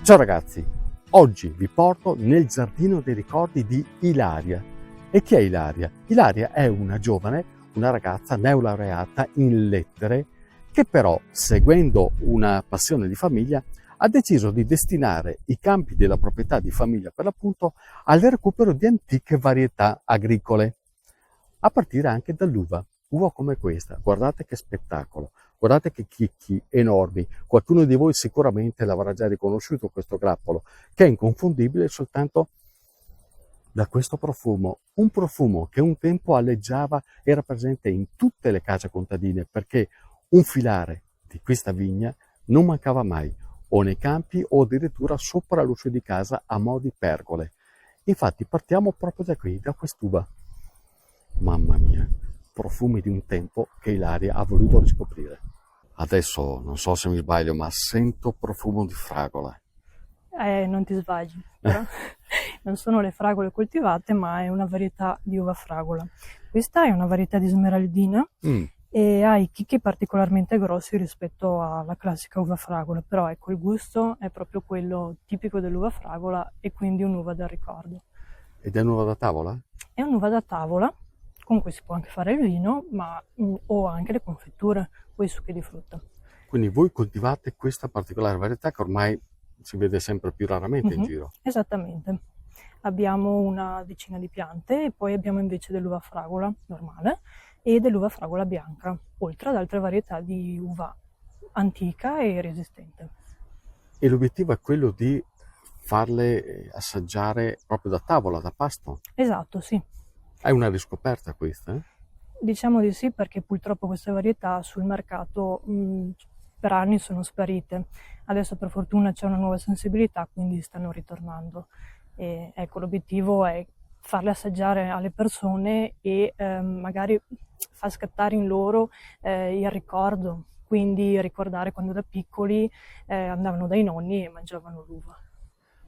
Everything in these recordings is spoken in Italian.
Ciao ragazzi, oggi vi porto nel giardino dei ricordi di Ilaria. E chi è Ilaria? Ilaria è una giovane, una ragazza neolaureata in lettere che però, seguendo una passione di famiglia, ha deciso di destinare i campi della proprietà di famiglia per l'appunto al recupero di antiche varietà agricole, a partire anche dall'uva. Uva come questa, guardate che spettacolo, guardate che chicchi enormi. Qualcuno di voi sicuramente l'avrà già riconosciuto questo grappolo, che è inconfondibile soltanto da questo profumo. Un profumo che un tempo alleggiava, era presente in tutte le case contadine, perché un filare di questa vigna non mancava mai, o nei campi o addirittura sopra l'uscio di casa a mo' di pergole. Infatti partiamo proprio da qui, da quest'uva. Mamma mia, profumi di un tempo che Ilaria ha voluto riscoprire. Adesso non so se mi sbaglio, ma sento profumo di fragola. Non ti sbagli, però non sono le fragole coltivate, ma è una varietà di uva fragola. Questa è una varietà di smeraldina e ha i chicchi particolarmente grossi rispetto alla classica uva fragola, però ecco, il gusto è proprio quello tipico dell'uva fragola e quindi un'uva da ricordo. Ed è un'uva da tavola? È un'uva da tavola, con cui si può anche fare il vino, o anche le confetture o i succhi di frutta. Quindi voi coltivate questa particolare varietà che ormai si vede sempre più raramente in giro. Esattamente. Abbiamo una decina di piante e poi abbiamo invece dell'uva fragola normale e dell'uva fragola bianca, oltre ad altre varietà di uva antica e resistente. E l'obiettivo è quello di farle assaggiare proprio da tavola, da pasto. Esatto, sì. È una riscoperta questa, eh? Diciamo di sì, perché purtroppo queste varietà sul mercato per anni sono sparite. Adesso per fortuna c'è una nuova sensibilità, quindi stanno ritornando. E, ecco, l'obiettivo è farle assaggiare alle persone e magari far scattare in loro il ricordo, quindi ricordare quando da piccoli andavano dai nonni e mangiavano l'uva.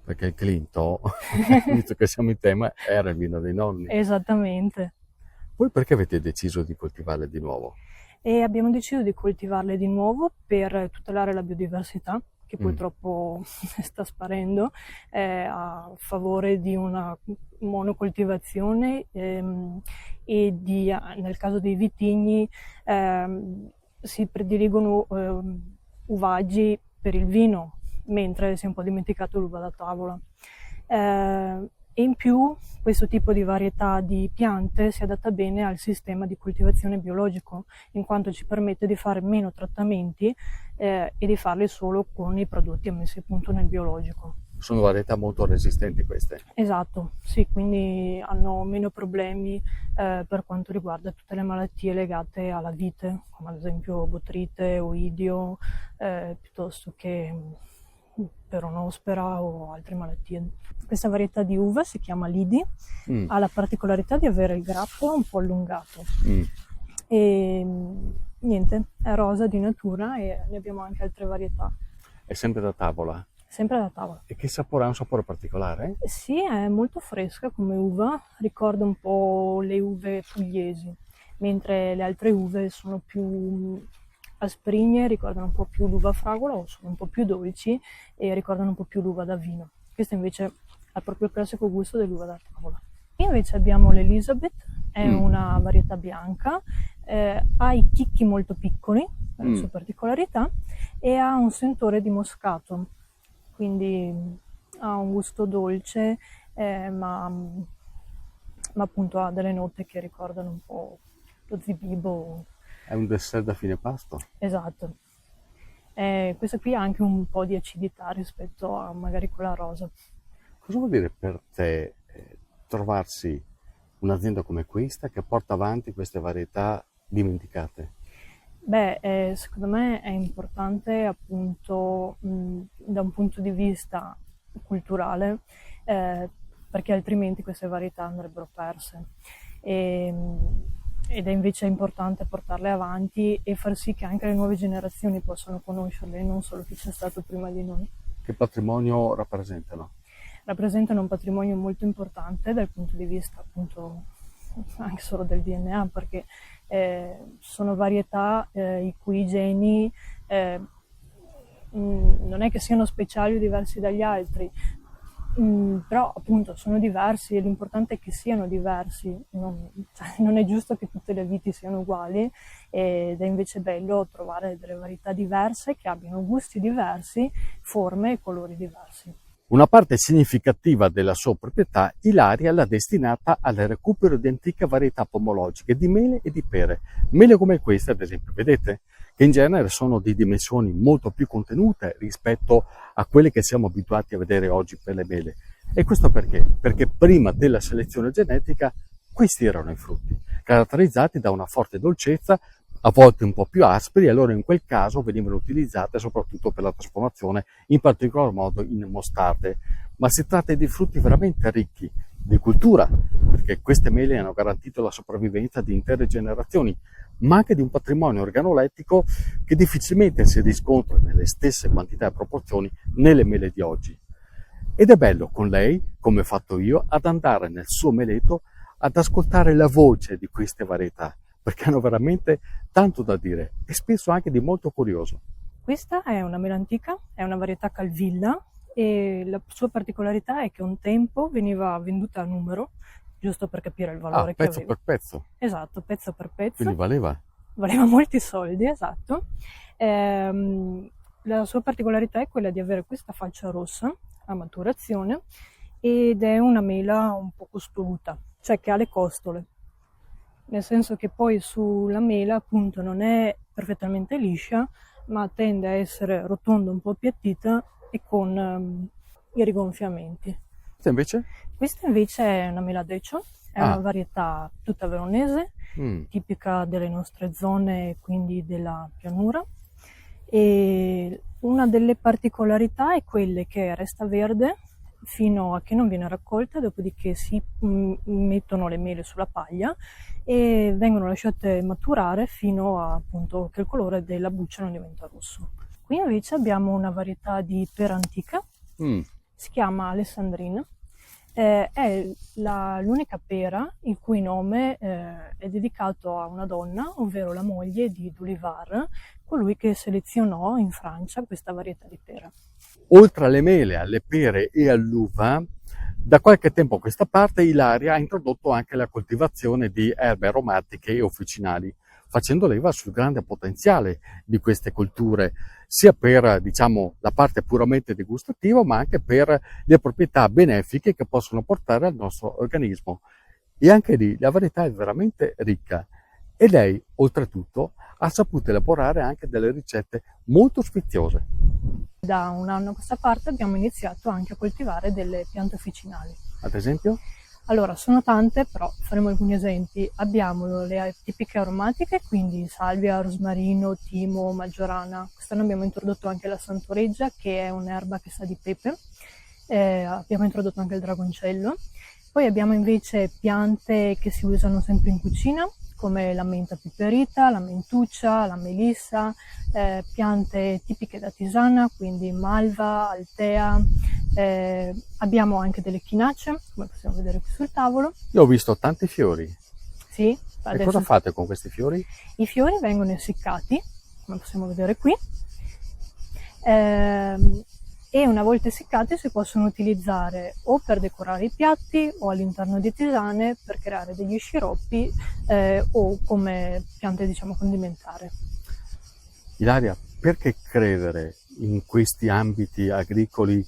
Perché il Clinto, visto che siamo in tema, era il vino dei nonni. Esattamente. Voi perché avete deciso di coltivarle di nuovo? E abbiamo deciso di coltivarle di nuovo per tutelare la biodiversità, che purtroppo sta sparendo, a favore di una monocoltivazione e nel caso dei vitigni si prediligono uvaggi per il vino, mentre si è un po' dimenticato l'uva da tavola. E in più questo tipo di varietà di piante si adatta bene al sistema di coltivazione biologico, in quanto ci permette di fare meno trattamenti e di farli solo con i prodotti ammessi appunto nel biologico. Sono varietà molto resistenti queste. Esatto, sì, quindi hanno meno problemi per quanto riguarda tutte le malattie legate alla vite, come ad esempio botrite, oidio, piuttosto che peronospora o altre malattie. Questa varietà di uva si chiama Lidi, ha la particolarità di avere il grappolo un po' allungato e niente, è rosa di natura e ne abbiamo anche altre varietà. È sempre da tavola? Sempre da tavola. E che sapore ha? Un sapore particolare? Sì, è molto fresca come uva, ricorda un po' le uve pugliesi, mentre le altre uve sono più asprigne, ricordano un po' più l'uva fragola o sono un po' più dolci e ricordano un po' più l'uva da vino. Questa invece ha proprio il classico gusto dell'uva da tavola. E invece abbiamo l'Elizabeth, è una varietà bianca, ha i chicchi molto piccoli, per la sua particolarità, e ha un sentore di moscato, quindi ha un gusto dolce, ma appunto ha delle note che ricordano un po' lo zibibo. È un dessert da fine pasto? Esatto. Questa qui ha anche un po' di acidità rispetto a magari quella rosa. Cosa vuol dire per te trovarsi un'azienda come questa che porta avanti queste varietà dimenticate? Beh, secondo me è importante appunto da un punto di vista culturale, perché altrimenti queste varietà andrebbero perse. Ed è invece importante portarle avanti e far sì che anche le nuove generazioni possano conoscerle, non solo chi c'è stato prima di noi. Che patrimonio rappresentano? Rappresentano un patrimonio molto importante dal punto di vista appunto anche solo del DNA, perché sono varietà i cui geni non è che siano speciali o diversi dagli altri, però appunto sono diversi e l'importante è che siano diversi, non è giusto che tutte le viti siano uguali, ed è invece bello trovare delle varietà diverse che abbiano gusti diversi, forme e colori diversi. Una parte significativa della sua proprietà Ilaria l'ha destinata al recupero di antiche varietà pomologiche di mele e di pere. Mele come queste, ad esempio, vedete? Che in genere sono di dimensioni molto più contenute rispetto a quelle che siamo abituati a vedere oggi per le mele. E questo perché? Perché prima della selezione genetica questi erano i frutti, caratterizzati da una forte dolcezza, a volte un po' più aspri, e allora in quel caso venivano utilizzate soprattutto per la trasformazione, in particolar modo in mostarde. Ma si tratta di frutti veramente ricchi di cultura, perché queste mele hanno garantito la sopravvivenza di intere generazioni, ma anche di un patrimonio organolettico che difficilmente si riscontra nelle stesse quantità e proporzioni nelle mele di oggi. Ed è bello con lei, come ho fatto io, ad andare nel suo meleto ad ascoltare la voce di queste varietà, perché hanno veramente tanto da dire e spesso anche di molto curioso. Questa è una mela antica, è una varietà Calvilla, e la sua particolarità è che un tempo veniva venduta a numero, giusto per capire il valore che Pezzo aveva. per pezzo, Esatto, pezzo per pezzo. quindi valeva. Valeva molti soldi, esatto. La sua particolarità è quella di avere questa faccia rossa a maturazione, ed è una mela un po' cospoluta, cioè che ha le costole, nel senso che poi sulla mela appunto non è perfettamente liscia, ma tende a essere rotonda, un po' appiattita e con i rigonfiamenti. Questa invece è una mela Decio, è una varietà tutta veronese, tipica delle nostre zone, quindi della pianura, e una delle particolarità è quelle che resta verde fino a che non viene raccolta, dopodiché si mettono le mele sulla paglia e vengono lasciate maturare fino a appunto che il colore della buccia non diventa rosso. Qui invece abbiamo una varietà di pera antica, si chiama Alessandrina, è l'unica pera il cui nome è dedicato a una donna, ovvero la moglie di Dulivar, colui che selezionò in Francia questa varietà di pera. Oltre alle mele, alle pere e all'uva, da qualche tempo a questa parte Ilaria ha introdotto anche la coltivazione di erbe aromatiche e officinali, facendo leva sul grande potenziale di queste colture, sia per, diciamo, la parte puramente degustativa, ma anche per le proprietà benefiche che possono portare al nostro organismo. E anche lì la varietà è veramente ricca. E lei, oltretutto, ha saputo elaborare anche delle ricette molto sfiziose. Da un anno a questa parte abbiamo iniziato anche a coltivare delle piante officinali. Ad esempio? Allora, sono tante, però faremo alcuni esempi. Abbiamo le tipiche aromatiche, quindi salvia, rosmarino, timo, maggiorana. Quest'anno abbiamo introdotto anche la santoreggia, che è un'erba che sa di pepe. Abbiamo introdotto anche il dragoncello. Poi abbiamo invece piante che si usano sempre in cucina, come la menta piperita, la mentuccia, la melissa, piante tipiche da tisana, quindi malva, altea. Abbiamo anche delle chinacee, come possiamo vedere qui sul tavolo. Io ho visto tanti fiori. Sì. E cosa fate con questi fiori? I fiori vengono essiccati, come possiamo vedere qui, e una volta essiccati si possono utilizzare o per decorare i piatti o all'interno di tisane per creare degli sciroppi o come piante, diciamo, condimentare. Ilaria, perché credere in questi ambiti agricoli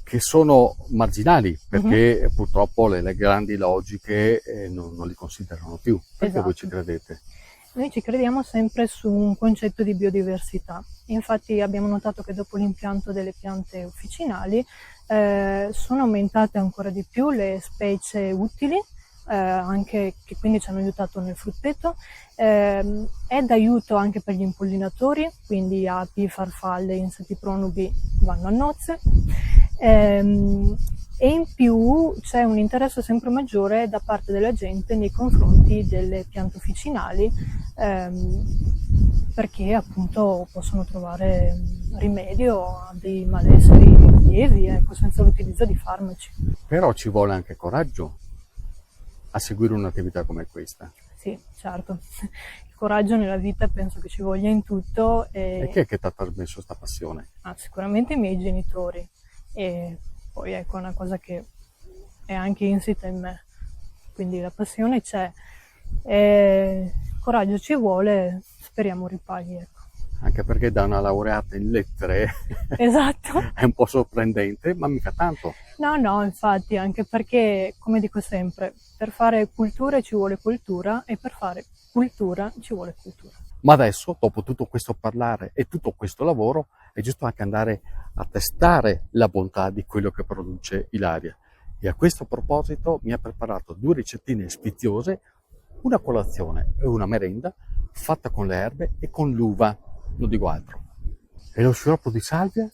che sono marginali, perché purtroppo le grandi logiche non li considerano più? Perché voi ci credete? Noi ci crediamo sempre su un concetto di biodiversità. Infatti abbiamo notato che dopo l'impianto delle piante officinali sono aumentate ancora di più le specie utili, anche che quindi ci hanno aiutato nel frutteto, è d'aiuto anche per gli impollinatori, quindi api, farfalle, insetti pronubi vanno a nozze, e in più c'è un interesse sempre maggiore da parte della gente nei confronti delle piante officinali, perché appunto possono trovare rimedio a dei malesseri lievi, ecco, senza l'utilizzo di farmaci. Però ci vuole anche coraggio a seguire un'attività come questa. Sì, certo. coraggio nella vita penso che ci voglia in tutto. E chi è che ti ha trasmesso questa passione? Sicuramente i miei genitori, e poi ecco, è una cosa che è anche insita in me, quindi la passione c'è, coraggio ci vuole, speriamo ripaghi, ecco. Anche perché da una laureata in lettere Esatto. è un po' sorprendente, ma mica tanto. No, infatti, anche perché, come dico sempre, per fare cultura ci vuole cultura e per fare cultura ci vuole cultura. Ma adesso, dopo tutto questo parlare e tutto questo lavoro, è giusto anche andare a testare la bontà di quello che produce Ilaria. E a questo proposito mi ha preparato 2 ricettine sfiziose, una colazione e una merenda, fatta con le erbe e con l'uva, non dico altro. E lo sciroppo di salvia?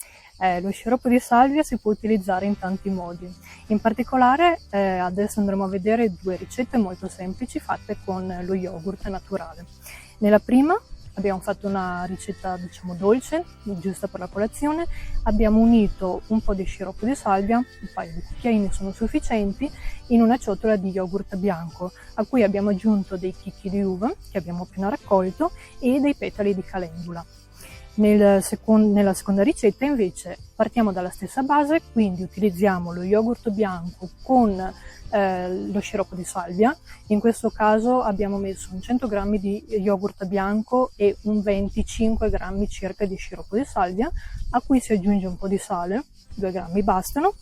Lo sciroppo di salvia si può utilizzare in tanti modi. In particolare adesso andremo a vedere 2 ricette molto semplici fatte con lo yogurt naturale. Nella prima abbiamo fatto una ricetta diciamo dolce, giusta per la colazione, abbiamo unito un po' di sciroppo di salvia, un paio di cucchiaini sono sufficienti, in una ciotola di yogurt bianco, a cui abbiamo aggiunto dei chicchi di uva che abbiamo appena raccolto e dei petali di calendula. Nella seconda ricetta invece partiamo dalla stessa base, quindi utilizziamo lo yogurt bianco con lo sciroppo di salvia. In questo caso abbiamo messo un 100 g di yogurt bianco e un 25 g circa di sciroppo di salvia, a cui si aggiunge un po' di sale, 2 grammi bastano.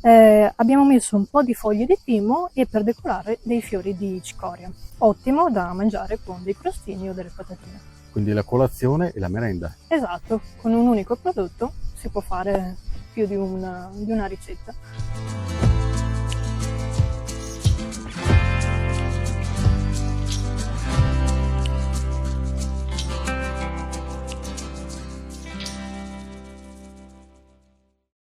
Abbiamo messo un po' di foglie di timo e per decorare dei fiori di cicoria. Ottimo da mangiare con dei crostini o delle patatine. Quindi la colazione e la merenda. Esatto, con un unico prodotto si può fare più di una ricetta.